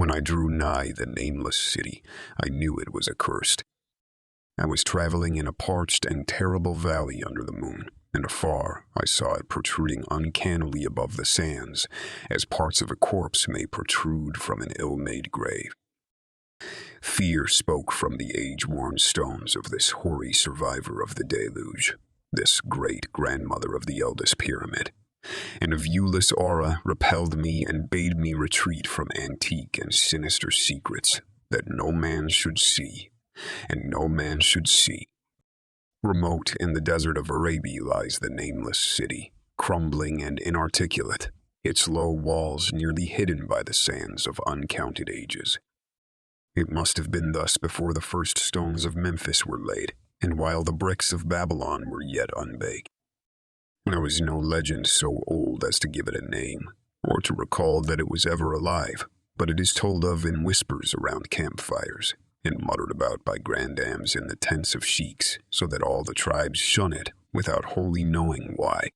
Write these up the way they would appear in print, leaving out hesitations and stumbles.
When I drew nigh the Nameless City, I knew it was accursed. I was traveling in a parched and terrible valley under the moon, and afar I saw it protruding uncannily above the sands, as parts of a corpse may protrude from an ill-made grave. Fear spoke from the age-worn stones of this hoary survivor of the deluge, this great-grandmother of the eldest pyramid, and a viewless aura repelled me and bade me retreat from antique and sinister secrets that no man should see, and no man should see. Remote in the desert of Arabia lies the Nameless City, crumbling and inarticulate, its low walls nearly hidden by the sands of uncounted ages. It must have been thus before the first stones of Memphis were laid, and while the bricks of Babylon were yet unbaked. There was no legend so old as to give it a name, or to recall that it was ever alive, but it is told of in whispers around campfires, and muttered about by grandams in the tents of sheiks, so that all the tribes shun it without wholly knowing why.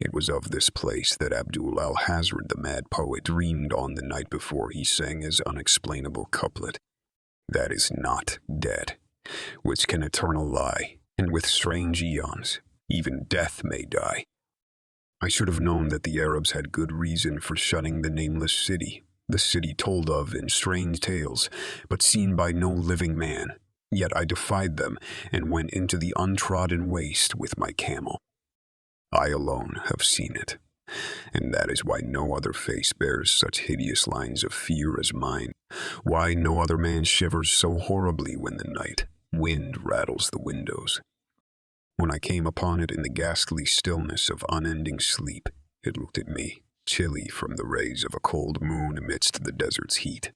It was of this place that Abdul al-Hazred, the mad poet, dreamed on the night before he sang his unexplainable couplet, "That is not dead, which can eternal lie, and with strange eons, even death may die." I should have known that the Arabs had good reason for shunning the Nameless City, the city told of in strange tales, but seen by no living man. Yet I defied them and went into the untrodden waste with my camel. I alone have seen it, and that is why no other face bears such hideous lines of fear as mine, why no other man shivers so horribly when the night wind rattles the windows. When I came upon it in the ghastly stillness of unending sleep, it looked at me, chilly from the rays of a cold moon amidst the desert's heat.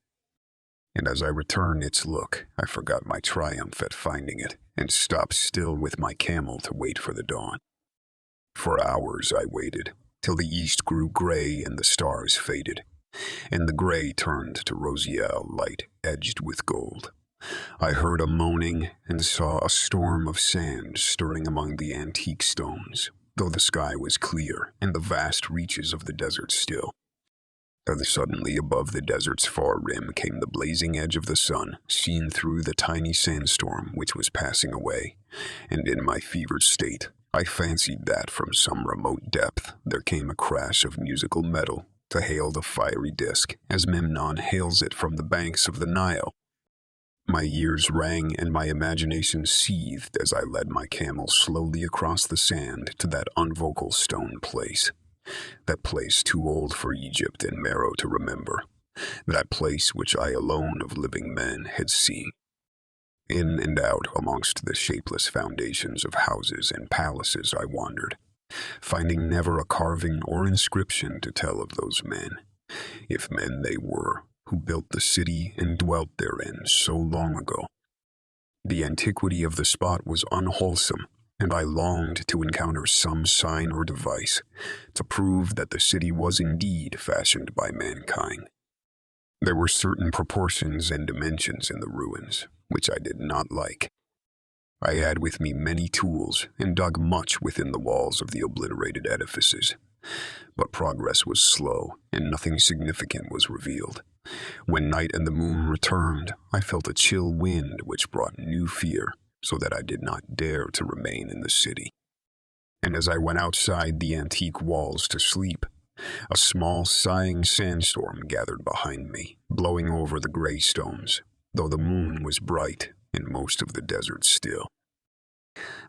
And as I returned its look, I forgot my triumph at finding it, and stopped still with my camel to wait for the dawn. For hours I waited, till the east grew gray and the stars faded, and the gray turned to roseate light edged with gold. I heard a moaning and saw a storm of sand stirring among the antique stones, though the sky was clear and the vast reaches of the desert still. Then suddenly above the desert's far rim came the blazing edge of the sun, seen through the tiny sandstorm which was passing away, and in my fevered state I fancied that from some remote depth there came a crash of musical metal to hail the fiery disk as Memnon hails it from the banks of the Nile. My ears rang and my imagination seethed as I led my camel slowly across the sand to that unvocal stone place. That place too old for Egypt and Meroe to remember. That place which I alone of living men had seen. In and out amongst the shapeless foundations of houses and palaces I wandered, finding never a carving or inscription to tell of those men, if men they were, who built the city and dwelt therein so long ago. The antiquity of the spot was unwholesome, and I longed to encounter some sign or device to prove that the city was indeed fashioned by mankind. There were certain proportions and dimensions in the ruins, which I did not like. I had with me many tools and dug much within the walls of the obliterated edifices, but progress was slow and nothing significant was revealed. When night and the moon returned, I felt a chill wind which brought new fear, so that I did not dare to remain in the city. And as I went outside the antique walls to sleep, a small sighing sandstorm gathered behind me, blowing over the gray stones, though the moon was bright and most of the desert still.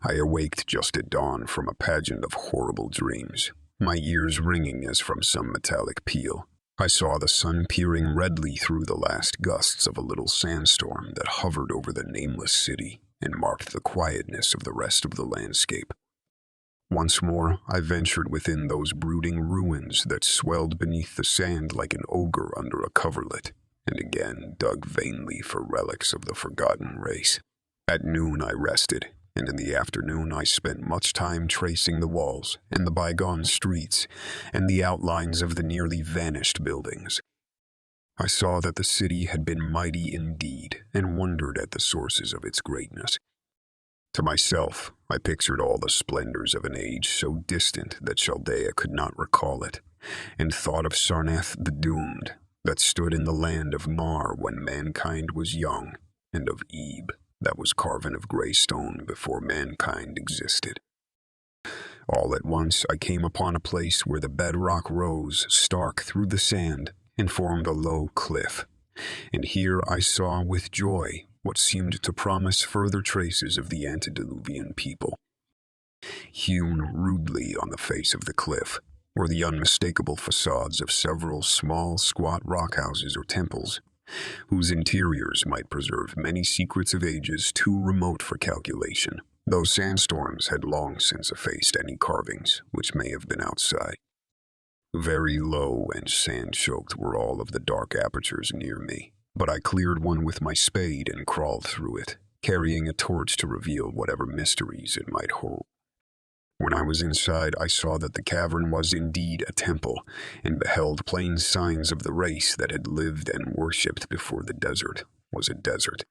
I awaked just at dawn from a pageant of horrible dreams, my ears ringing as from some metallic peal. I saw the sun peering redly through the last gusts of a little sandstorm that hovered over the Nameless City and marked the quietness of the rest of the landscape. Once more, I ventured within those brooding ruins that swelled beneath the sand like an ogre under a coverlet, and again dug vainly for relics of the forgotten race. At noon I rested, and in the afternoon I spent much time tracing the walls and the bygone streets and the outlines of the nearly vanished buildings. I saw that the city had been mighty indeed, and wondered at the sources of its greatness. To myself, I pictured all the splendors of an age so distant that Chaldea could not recall it, and thought of Sarnath the Doomed, that stood in the land of Mar when mankind was young, and of Ebe that was carven of grey stone before mankind existed. All at once I came upon a place where the bedrock rose stark through the sand and formed a low cliff, and here I saw with joy what seemed to promise further traces of the antediluvian people. Hewn rudely on the face of the cliff were the unmistakable facades of several small, squat rock houses or temples, whose interiors might preserve many secrets of ages too remote for calculation, though sandstorms had long since effaced any carvings which may have been outside. Very low and sand-choked were all of the dark apertures near me, but I cleared one with my spade and crawled through it, carrying a torch to reveal whatever mysteries it might hold. When I was inside, I saw that the cavern was indeed a temple, and beheld plain signs of the race that had lived and worshipped before the desert was a desert.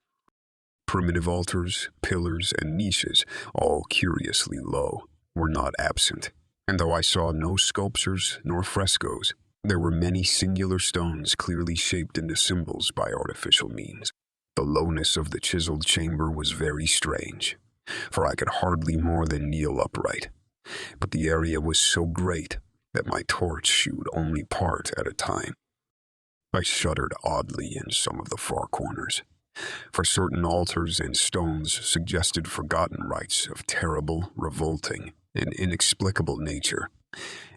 Primitive altars, pillars, and niches, all curiously low, were not absent, and though I saw no sculptures nor frescoes, there were many singular stones clearly shaped into symbols by artificial means. The lowness of the chiseled chamber was very strange, for I could hardly more than kneel upright, but the area was so great that my torch shewed only part at a time. I shuddered oddly in some of the far corners, for certain altars and stones suggested forgotten rites of terrible, revolting, and inexplicable nature.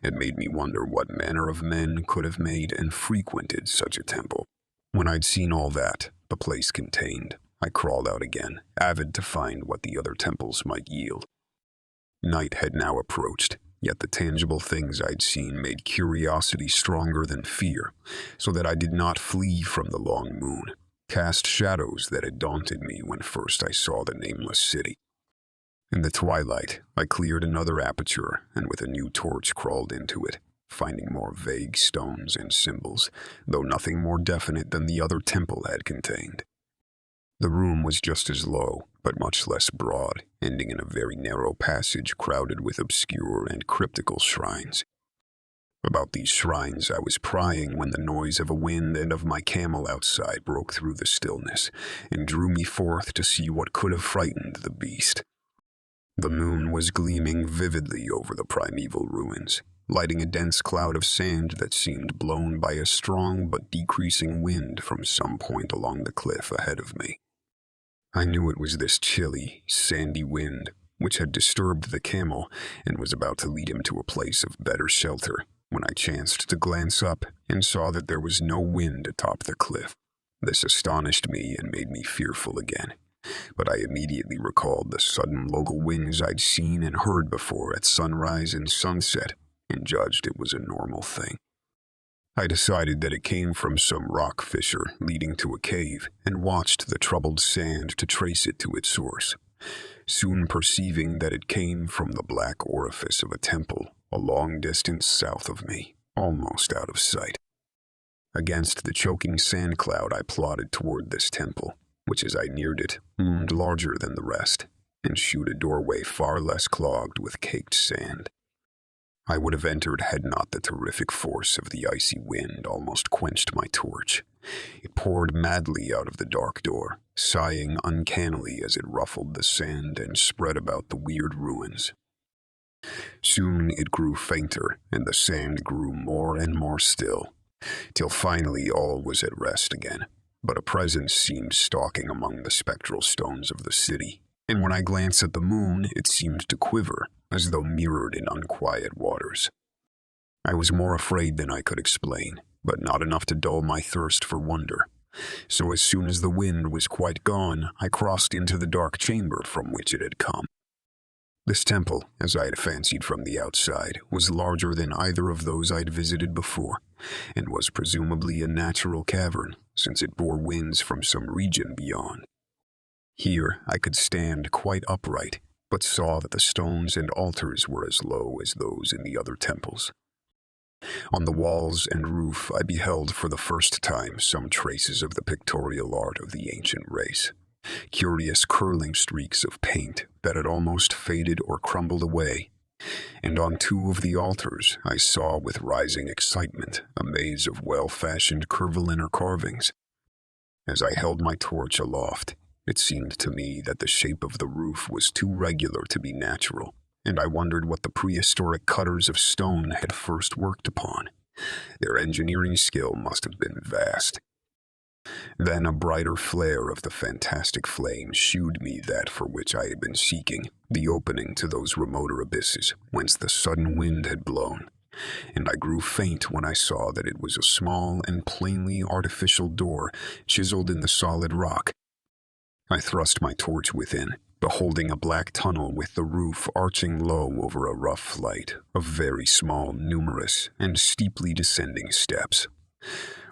It made me wonder what manner of men could have made and frequented such a temple. When I'd seen all that the place contained, I crawled out again, avid to find what the other temples might yield. Night had now approached, yet the tangible things I'd seen made curiosity stronger than fear, so that I did not flee from the long moon, cast shadows that had daunted me when first I saw the Nameless City. In the twilight, I cleared another aperture and with a new torch crawled into it, finding more vague stones and symbols, though nothing more definite than the other temple had contained. The room was just as low, but much less broad, ending in a very narrow passage crowded with obscure and cryptical shrines. About these shrines I was prying when the noise of a wind and of my camel outside broke through the stillness, and drew me forth to see what could have frightened the beast. The moon was gleaming vividly over the primeval ruins, lighting a dense cloud of sand that seemed blown by a strong but decreasing wind from some point along the cliff ahead of me. I knew it was this chilly, sandy wind which had disturbed the camel and was about to lead him to a place of better shelter, when I chanced to glance up and saw that there was no wind atop the cliff. This astonished me and made me fearful again, but I immediately recalled the sudden local winds I'd seen and heard before at sunrise and sunset, and judged it was a normal thing. I decided that it came from some rock fissure leading to a cave, and watched the troubled sand to trace it to its source, soon perceiving that it came from the black orifice of a temple a long distance south of me, almost out of sight. Against the choking sand cloud I plodded toward this temple, which as I neared it loomed larger than the rest, and shewed a doorway far less clogged with caked sand. I would have entered had not the terrific force of the icy wind almost quenched my torch. It poured madly out of the dark door, sighing uncannily as it ruffled the sand and spread about the weird ruins. Soon it grew fainter, and the sand grew more and more still, till finally all was at rest again, but a presence seemed stalking among the spectral stones of the city, and when I glanced at the moon it seemed to quiver, as though mirrored in unquiet waters. I was more afraid than I could explain, but not enough to dull my thirst for wonder. So as soon as the wind was quite gone, I crossed into the dark chamber from which it had come. This temple, as I had fancied from the outside, was larger than either of those I'd visited before, and was presumably a natural cavern, since it bore winds from some region beyond. Here I could stand quite upright, but saw that the stones and altars were as low as those in the other temples. On the walls and roof I beheld for the first time some traces of the pictorial art of the ancient race, curious curling streaks of paint that had almost faded or crumbled away, And on two of the altars I saw with rising excitement a maze of well-fashioned curvilinear carvings. As I held my torch aloft, it seemed to me that the shape of the roof was too regular to be natural, and I wondered what the prehistoric cutters of stone had first worked upon. Their engineering skill must have been vast. Then a brighter flare of the fantastic flame shewed me that for which I had been seeking, the opening to those remoter abysses whence the sudden wind had blown, and I grew faint when I saw that it was a small and plainly artificial door chiseled in the solid rock. I thrust my torch within, beholding a black tunnel with the roof arching low over a rough flight of very small, numerous, and steeply descending steps.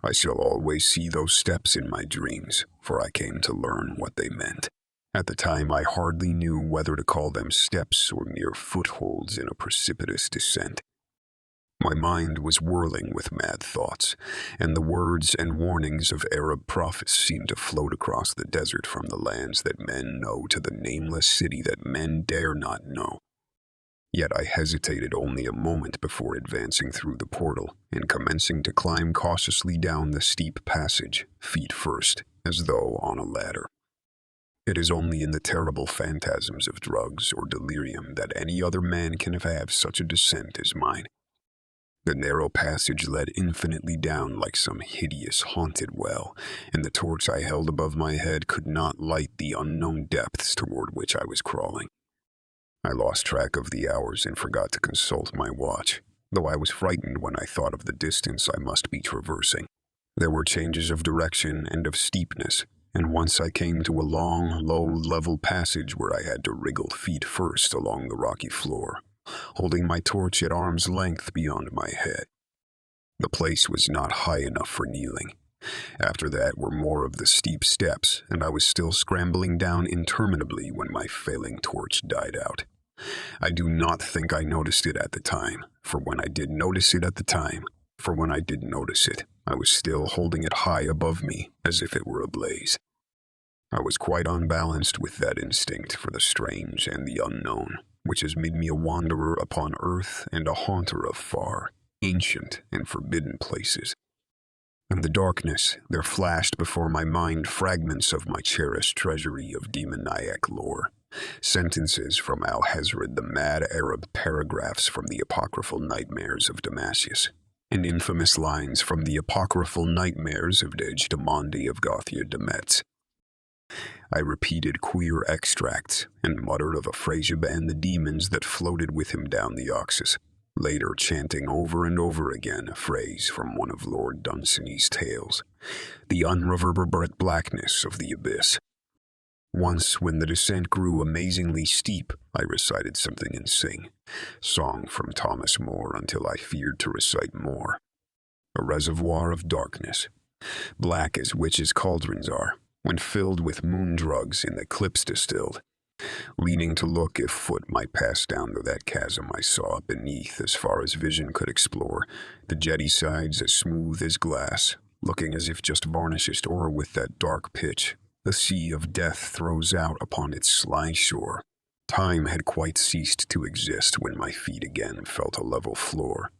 I shall always see those steps in my dreams, for I came to learn what they meant. At the time I hardly knew whether to call them steps or mere footholds in a precipitous descent. My mind was whirling with mad thoughts, and the words and warnings of Arab prophets seemed to float across the desert from the lands that men know to the nameless city that men dare not know. Yet I hesitated only a moment before advancing through the portal and commencing to climb cautiously down the steep passage, feet first, as though on a ladder. It is only in the terrible phantasms of drugs or delirium that any other man can have such a descent as mine. The narrow passage led infinitely down like some hideous haunted well, and the torch I held above my head could not light the unknown depths toward which I was crawling. I lost track of the hours and forgot to consult my watch, though I was frightened when I thought of the distance I must be traversing. There were changes of direction and of steepness, and once I came to a long, low, level passage where I had to wriggle feet first along the rocky floor, holding my torch at arm's length beyond my head. The place was not high enough for kneeling. After that were more of the steep steps, and I was still scrambling down interminably when my failing torch died out. I do not think I noticed it at the time, for when I did notice it, I was still holding it high above me, as if it were ablaze. I was quite unbalanced with that instinct for the strange and the unknown, which has made me a wanderer upon earth and a haunter of far, ancient, and forbidden places. In the darkness, there flashed before my mind fragments of my cherished treasury of demoniac lore, sentences from Al-Hazred, the mad Arab paragraphs from the apocryphal nightmares of Damascus, and infamous lines from the apocryphal nightmares of Dej-Damandi of Gothia Demetz. I repeated queer extracts and muttered of Afrasiab and the demons that floated with him down the Oxus, later chanting over and over again a phrase from one of Lord Dunsany's tales, the unreverberate blackness of the abyss. Once, when the descent grew amazingly steep, I recited something in song from Thomas Moore until I feared to recite more. A reservoir of darkness, black as witches' cauldrons are, when filled with moon drugs in the clips distilled. Leaning to look if foot might pass down to that chasm I saw beneath as far as vision could explore, the jetty sides as smooth as glass, looking as if just varnished o'er with that dark pitch the sea of death throws out upon its sly shore. Time had quite ceased to exist when my feet again felt a level floor,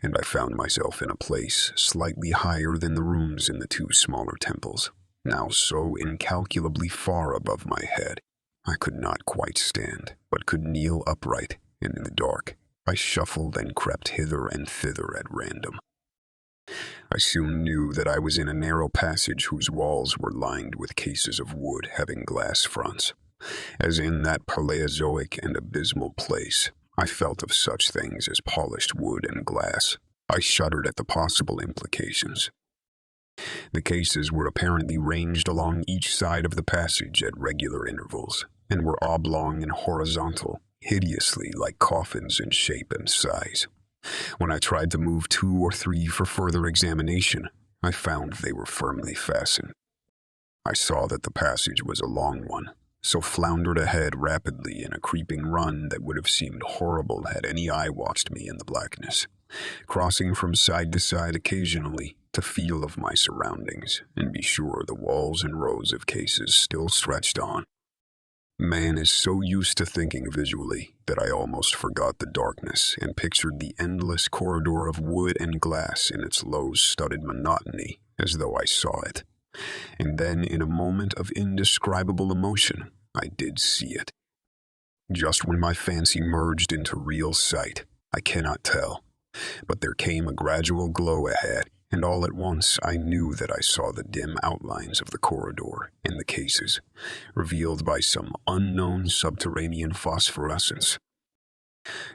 and I found myself in a place slightly higher than the rooms in the two smaller temples, now so incalculably far above my head. I could not quite stand, but could kneel upright, and in the dark I shuffled and crept hither and thither at random. I soon knew that I was in a narrow passage whose walls were lined with cases of wood having glass fronts. As in that Paleozoic and abysmal place, I felt of such things as polished wood and glass. I shuddered at the possible implications. The cases were apparently ranged along each side of the passage at regular intervals, and were oblong and horizontal, hideously like coffins in shape and size. When I tried to move 2 or 3 for further examination, I found they were firmly fastened. I saw that the passage was a long one, so floundered ahead rapidly in a creeping run that would have seemed horrible had any eye watched me in the blackness, crossing from side to side occasionally to feel of my surroundings and be sure the walls and rows of cases still stretched on. Man is so used to thinking visually that I almost forgot the darkness and pictured the endless corridor of wood and glass in its low-studded monotony as though I saw it. And then, in a moment of indescribable emotion, I did see it. Just when my fancy merged into real sight, I cannot tell, but there came a gradual glow ahead, and all at once I knew that I saw the dim outlines of the corridor and the cases, revealed by some unknown subterranean phosphorescence.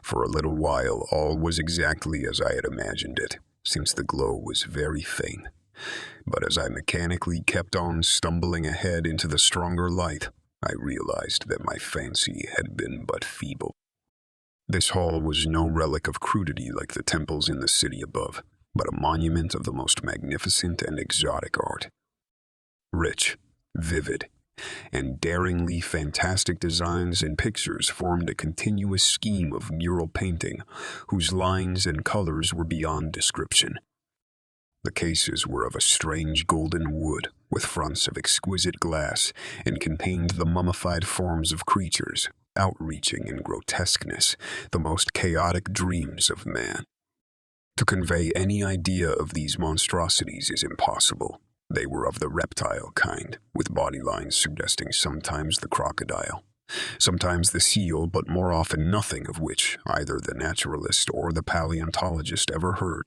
For a little while all was exactly as I had imagined it, since the glow was very faint. But as I mechanically kept on stumbling ahead into the stronger light, I realized that my fancy had been but feeble. This hall was no relic of crudity like the temples in the city above, but a monument of the most magnificent and exotic art. Rich, vivid, and daringly fantastic designs and pictures formed a continuous scheme of mural painting whose lines and colors were beyond description. The cases were of a strange golden wood with fronts of exquisite glass and contained the mummified forms of creatures, outreaching in grotesqueness, the most chaotic dreams of man. To convey any idea of these monstrosities is impossible. They were of the reptile kind, with body lines suggesting sometimes the crocodile, sometimes the seal, but more often nothing of which either the naturalist or the paleontologist ever heard.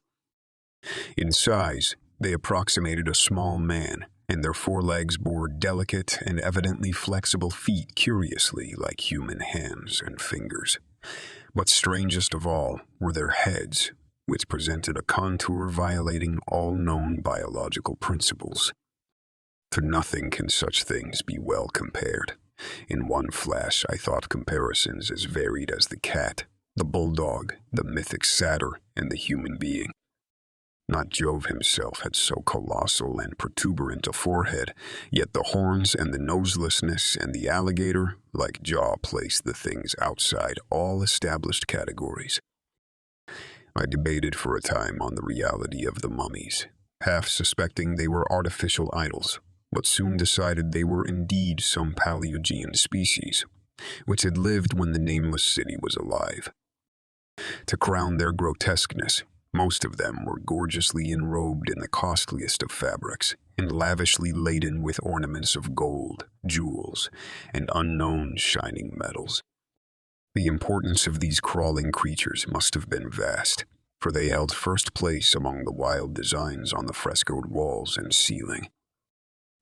In size, they approximated a small man, and their forelegs bore delicate and evidently flexible feet curiously like human hands and fingers. But strangest of all were their heads, which presented a contour violating all known biological principles. To nothing can such things be well compared. In one flash I thought comparisons as varied as the cat, the bulldog, the mythic satyr, and the human being. Not Jove himself had so colossal and protuberant a forehead, yet the horns and the noselessness and the alligator, like jaw, placed the things outside all established categories. I debated for a time on the reality of the mummies, half suspecting they were artificial idols, but soon decided they were indeed some Paleogean species, which had lived when the Nameless City was alive. To crown their grotesqueness, most of them were gorgeously enrobed in the costliest of fabrics, and lavishly laden with ornaments of gold, jewels, and unknown shining metals. The importance of these crawling creatures must have been vast, for they held first place among the wild designs on the frescoed walls and ceiling.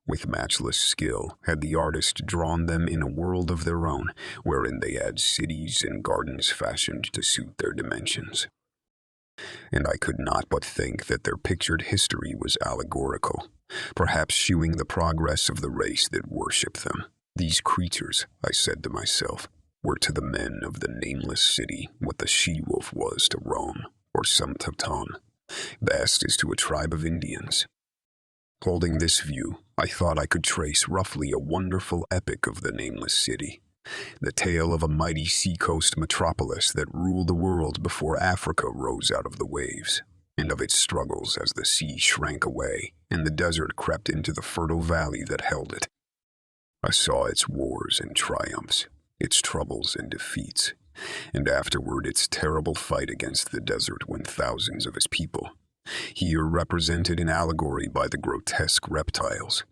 With matchless skill had the artist drawn them in a world of their own, wherein they had cities and gardens fashioned to suit their dimensions. And I could not but think that their pictured history was allegorical, perhaps shewing the progress of the race that worshipped them. These creatures, I said to myself, were to the men of the Nameless City what the she-wolf was to Rome, or some Teuton, vast as to a tribe of Indians. Holding this view, I thought I could trace roughly a wonderful epic of the Nameless City, the tale of a mighty seacoast metropolis that ruled the world before Africa rose out of the waves, and of its struggles as the sea shrank away and the desert crept into the fertile valley that held it. I saw its wars and triumphs, its troubles and defeats, and afterward its terrible fight against the desert when thousands of its people, here represented in allegory by the grotesque reptiles,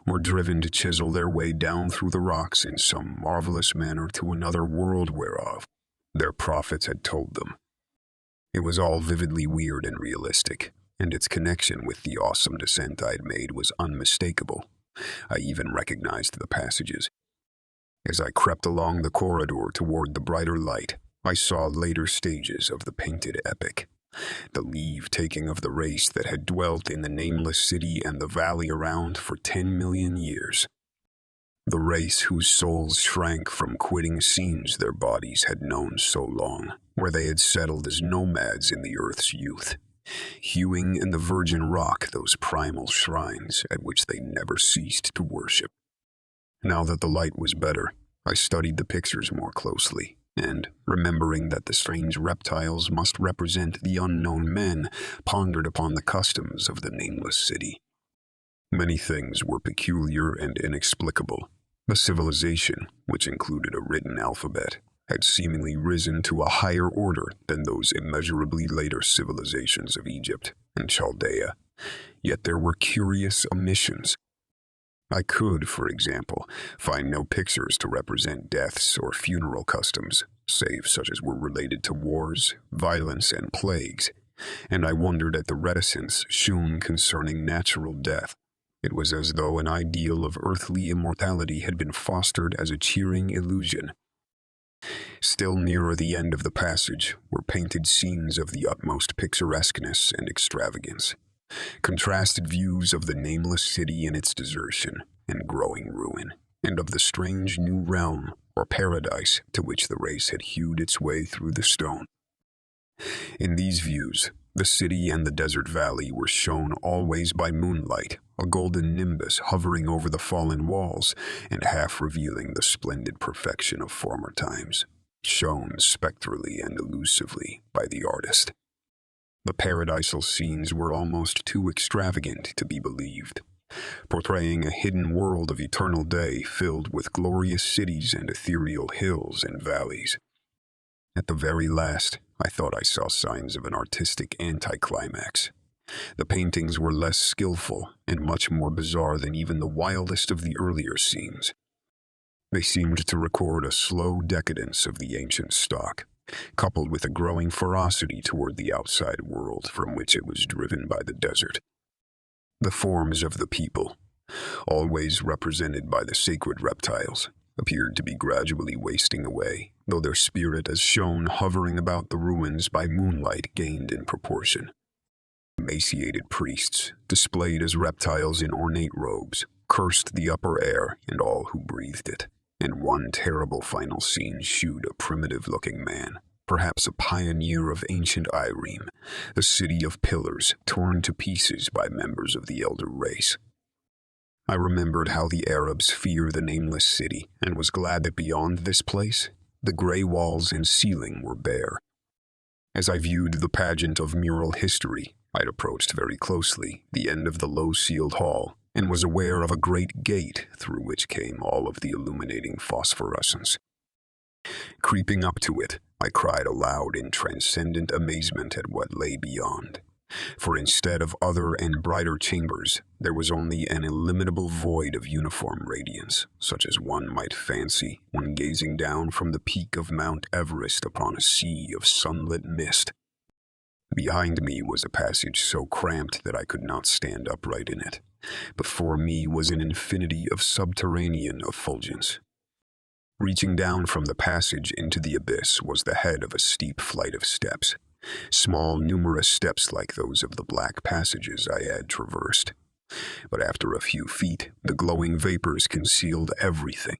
were driven to chisel their way down through the rocks in some marvelous manner to another world whereof their prophets had told them. It was all vividly weird and realistic, and its connection with the awesome descent I'd made was unmistakable. I even recognized the passages. As I crept along the corridor toward the brighter light, I saw later stages of the painted epic, the leave-taking of the race that had dwelt in the Nameless City and the valley around for 10 million years. The race whose souls shrank from quitting scenes their bodies had known so long, where they had settled as nomads in the earth's youth, hewing in the virgin rock those primal shrines at which they never ceased to worship. Now that the light was better, I studied the pictures more closely, and, remembering that the strange reptiles must represent the unknown men, pondered upon the customs of the Nameless City. Many things were peculiar and inexplicable, The civilization, which included a written alphabet, had seemingly risen to a higher order than those immeasurably later civilizations of Egypt and Chaldea. Yet there were curious omissions. I could, for example, find no pictures to represent deaths or funeral customs, save such as were related to wars, violence, and plagues, and I wondered at the reticence shown concerning natural death. It was as though an ideal of earthly immortality had been fostered as a cheering illusion. Still nearer the end of the passage were painted scenes of the utmost picturesqueness and extravagance. Contrasted views of the Nameless City in its desertion and growing ruin, and of the strange new realm or paradise to which the race had hewed its way through the stone. In these views, the city and the desert valley were shown always by moonlight, a golden nimbus hovering over the fallen walls and half revealing the splendid perfection of former times, shown spectrally and elusively by the artist. The paradisal scenes were almost too extravagant to be believed, portraying a hidden world of eternal day filled with glorious cities and ethereal hills and valleys. At the very last, I thought I saw signs of an artistic anticlimax. The paintings were less skillful and much more bizarre than even the wildest of the earlier scenes. They seemed to record a slow decadence of the ancient stock, coupled with a growing ferocity toward the outside world from which it was driven by the desert. The forms of the people, always represented by the sacred reptiles, appeared to be gradually wasting away, though their spirit as shown hovering about the ruins by moonlight gained in proportion. Emaciated priests, displayed as reptiles in ornate robes, cursed the upper air and all who breathed it, and one terrible final scene shewed a primitive-looking man, perhaps a pioneer of ancient Irem, the city of pillars torn to pieces by members of the elder race. I remembered how the Arabs fear the Nameless City, and was glad that beyond this place, the gray walls and ceiling were bare. As I viewed the pageant of mural history, I'd approached very closely the end of the low-ceiled hall, and was aware of a great gate through which came all of the illuminating phosphorescence. Creeping up to it, I cried aloud in transcendent amazement at what lay beyond. For instead of other and brighter chambers, there was only an illimitable void of uniform radiance, such as one might fancy when gazing down from the peak of Mount Everest upon a sea of sunlit mist. Behind me was a passage so cramped that I could not stand upright in it. Before me was an infinity of subterranean effulgence. Reaching down from the passage into the abyss was the head of a steep flight of steps. Small, numerous steps like those of the black passages I had traversed. But after a few feet, the glowing vapors concealed everything.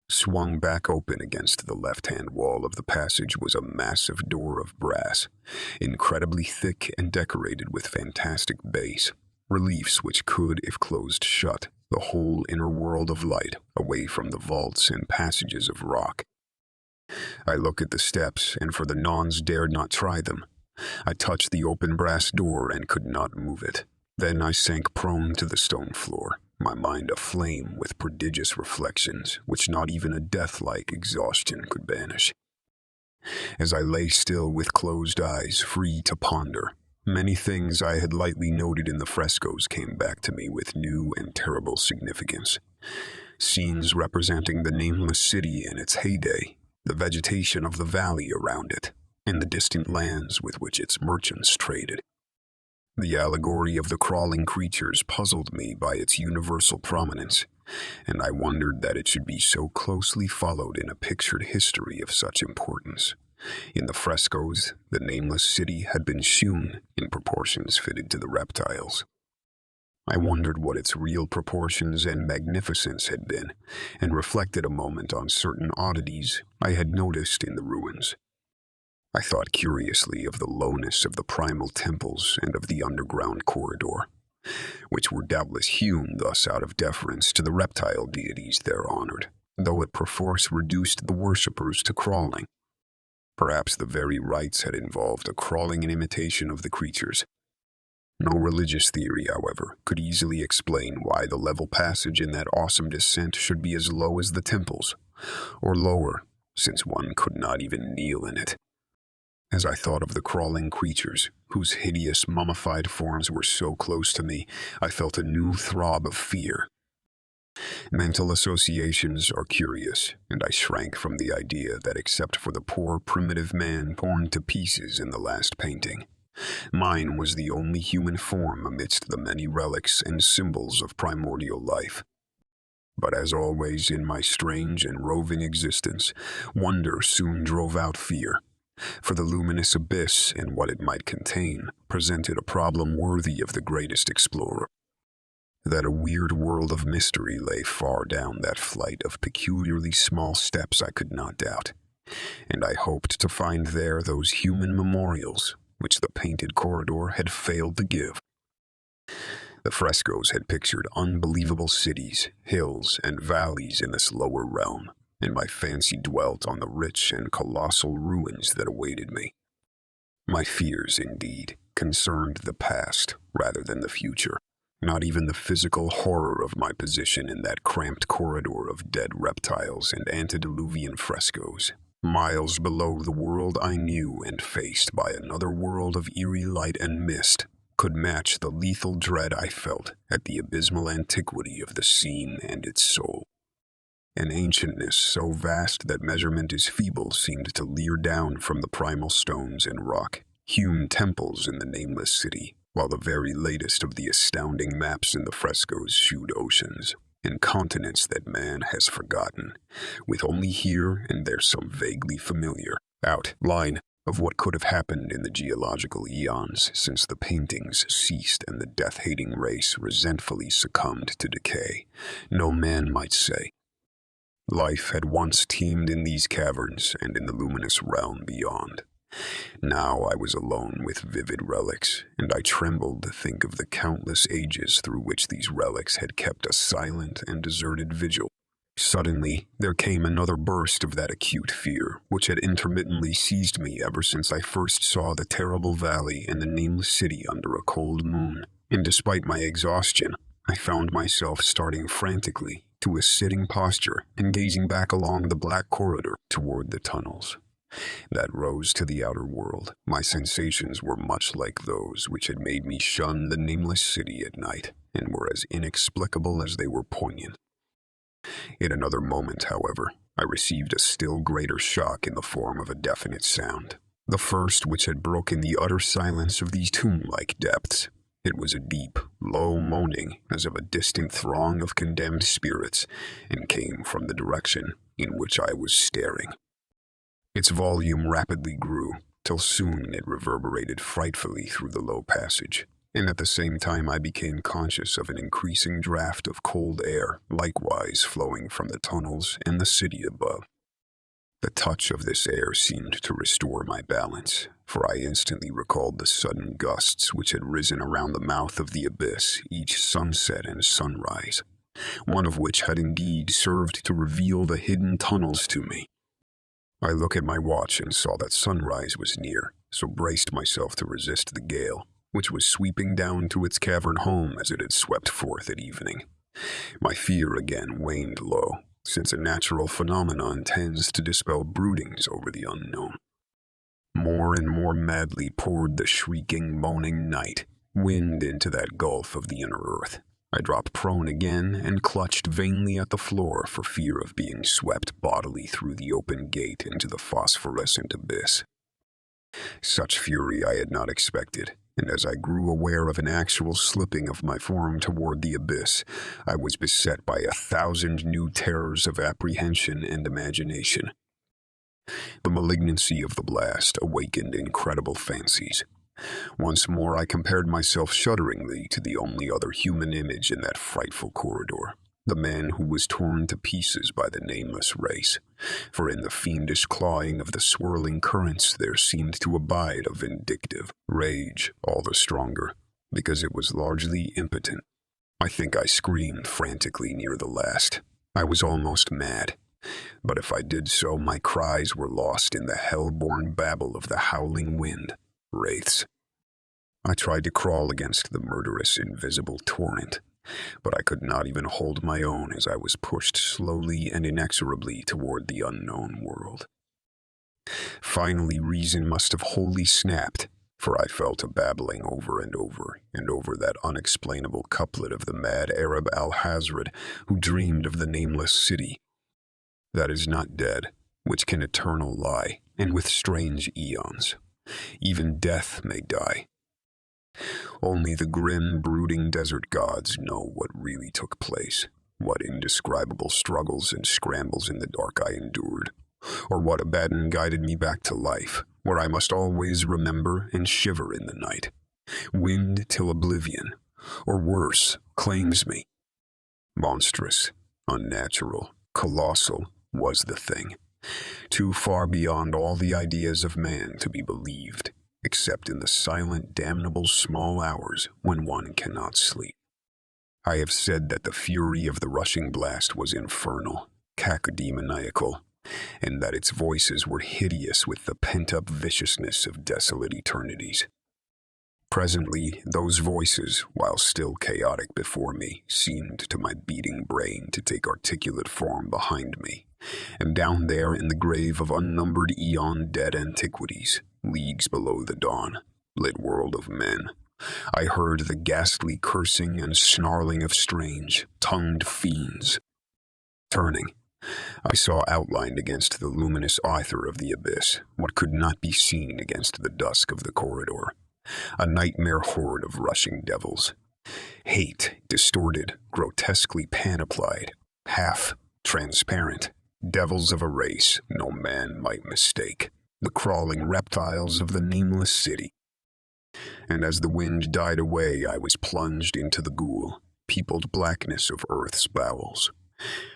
Swung back open against the left-hand wall of the passage was a massive door of brass, incredibly thick and decorated with fantastic base, reliefs which could, if closed shut, the whole inner world of light away from the vaults and passages of rock. I looked at the steps, and for the nonce dared not try them. I touched the open brass door and could not move it. Then I sank prone to the stone floor, my mind aflame with prodigious reflections which not even a death-like exhaustion could banish. As I lay still with closed eyes, free to ponder, many things I had lightly noted in the frescoes came back to me with new and terrible significance. Scenes representing the Nameless City in its heyday, the vegetation of the valley around it, and the distant lands with which its merchants traded. The allegory of the crawling creatures puzzled me by its universal prominence, and I wondered that it should be so closely followed in a pictured history of such importance. In the frescoes, the Nameless City had been hewn in proportions fitted to the reptiles. I wondered what its real proportions and magnificence had been, and reflected a moment on certain oddities I had noticed in the ruins. I thought curiously of the lowness of the primal temples and of the underground corridor, which were doubtless hewn thus out of deference to the reptile deities there honored, though it perforce reduced the worshippers to crawling. Perhaps the very rites had involved a crawling in imitation of the creatures. No religious theory, however, could easily explain why the level passage in that awesome descent should be as low as the temples, or lower, since one could not even kneel in it. As I thought of the crawling creatures, whose hideous mummified forms were so close to me, I felt a new throb of fear. Mental associations are curious, and I shrank from the idea that except for the poor primitive man torn to pieces in the last painting, mine was the only human form amidst the many relics and symbols of primordial life. But as always in my strange and roving existence, wonder soon drove out fear, for the luminous abyss and what it might contain presented a problem worthy of the greatest explorer. That a weird world of mystery lay far down that flight of peculiarly small steps I could not doubt, and I hoped to find there those human memorials which the painted corridor had failed to give. The frescoes had pictured unbelievable cities, hills, and valleys in this lower realm, and my fancy dwelt on the rich and colossal ruins that awaited me. My fears, indeed, concerned the past rather than the future. Not even the physical horror of my position in that cramped corridor of dead reptiles and antediluvian frescoes, miles below the world I knew and faced by another world of eerie light and mist, could match the lethal dread I felt at the abysmal antiquity of the scene and its soul. An ancientness so vast that measurement is feeble seemed to leer down from the primal stones and rock-hewn temples in the Nameless City, while the very latest of the astounding maps in the frescoes shewed oceans and continents that man has forgotten, with only here and there some vaguely familiar outline of what could have happened in the geological eons since the paintings ceased and the death-hating race resentfully succumbed to decay. No man might say. Life had once teemed in these caverns and in the luminous realm beyond. Now I was alone with vivid relics, and I trembled to think of the countless ages through which these relics had kept a silent and deserted vigil. Suddenly, there came another burst of that acute fear which had intermittently seized me ever since I first saw the terrible valley and the Nameless City under a cold moon, and despite my exhaustion, I found myself starting frantically to a sitting posture and gazing back along the black corridor toward the tunnels that rose to the outer world. My sensations were much like those which had made me shun the Nameless City at night, and were as inexplicable as they were poignant. In another moment, however, I received a still greater shock in the form of a definite sound, the first which had broken the utter silence of these tomb-like depths. It was a deep, low moaning as of a distant throng of condemned spirits, and came from the direction in which I was staring. Its volume rapidly grew, till soon it reverberated frightfully through the low passage, and at the same time I became conscious of an increasing draught of cold air, likewise flowing from the tunnels and the city above. The touch of this air seemed to restore my balance, for I instantly recalled the sudden gusts which had risen around the mouth of the abyss each sunset and sunrise, one of which had indeed served to reveal the hidden tunnels to me. I looked at my watch and saw that sunrise was near, so braced myself to resist the gale, which was sweeping down to its cavern home as it had swept forth at evening. My fear again waned low, since a natural phenomenon tends to dispel broodings over the unknown. More and more madly poured the shrieking, moaning night wind into that gulf of the inner earth. I dropped prone again and clutched vainly at the floor for fear of being swept bodily through the open gate into the phosphorescent abyss. Such fury I had not expected, and as I grew aware of an actual slipping of my form toward the abyss, I was beset by 1,000 new terrors of apprehension and imagination. The malignancy of the blast awakened incredible fancies. Once more I compared myself shudderingly to the only other human image in that frightful corridor, the man who was torn to pieces by the nameless race, for in the fiendish clawing of the swirling currents there seemed to abide a vindictive rage, all the stronger, because it was largely impotent. I think I screamed frantically near the last. I was almost mad, but if I did so, my cries were lost in the hell-born babble of the howling wind, wraiths, I tried to crawl against the murderous, invisible torrent, but I could not even hold my own as I was pushed slowly and inexorably toward the unknown world. Finally, reason must have wholly snapped, for I fell to babbling over and over that unexplainable couplet of the mad Arab Al-Hazred who dreamed of the Nameless City that is not dead, which can eternal lie, and with strange eons. Even death may die. Only the grim, brooding desert gods know what really took place, what indescribable struggles and scrambles in the dark I endured, or what Abaddon guided me back to life, where I must always remember and shiver in the night. Wind till oblivion, or worse, claims me. Monstrous, unnatural, colossal was the thing, too far beyond all the ideas of man to be believed, except in the silent, damnable small hours when one cannot sleep. I have said that the fury of the rushing blast was infernal, cacodemoniacal, and that its voices were hideous with the pent-up viciousness of desolate eternities. Presently, those voices, while still chaotic before me, seemed to my beating brain to take articulate form behind me, and down there in the grave of unnumbered eon-dead antiquities, leagues below the dawn, lit world of men, I heard the ghastly cursing and snarling of strange, tongued fiends. Turning, I saw outlined against the luminous ether of the abyss what could not be seen against the dusk of the corridor. A nightmare horde of rushing devils. Hate, distorted, grotesquely panoplied, half transparent, devils of a race no man might mistake, the crawling reptiles of the Nameless City. And as the wind died away, I was plunged into the ghoul, peopled blackness of earth's bowels.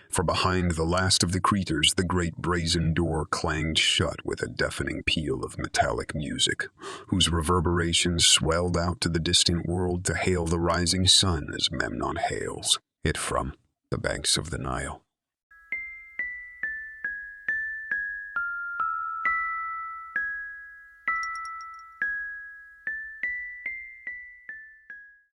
For behind the last of the creatures, the great brazen door clanged shut with a deafening peal of metallic music, whose reverberations swelled out to the distant world to hail the rising sun as Memnon hails it from the banks of the Nile.